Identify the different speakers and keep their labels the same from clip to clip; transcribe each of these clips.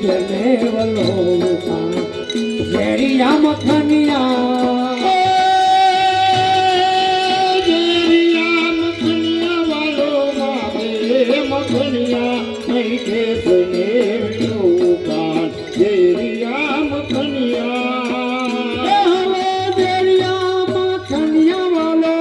Speaker 1: धने वलोका जेरिया मखनिया मखनिया नहीं के सुने लोका जेरिया मखनिया जेरिया मखनिया वालो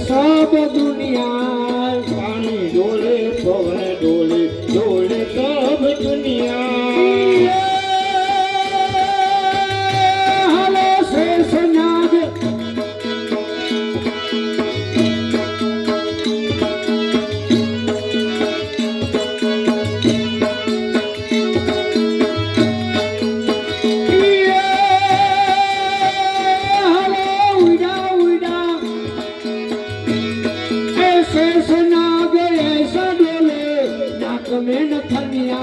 Speaker 1: सब दुनिया पानी डोले पवन डोले डोले सब दुनिया हलो शेष नाग में नथनिया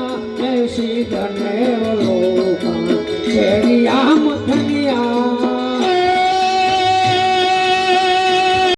Speaker 1: ऐसी धने वलोका तेरिया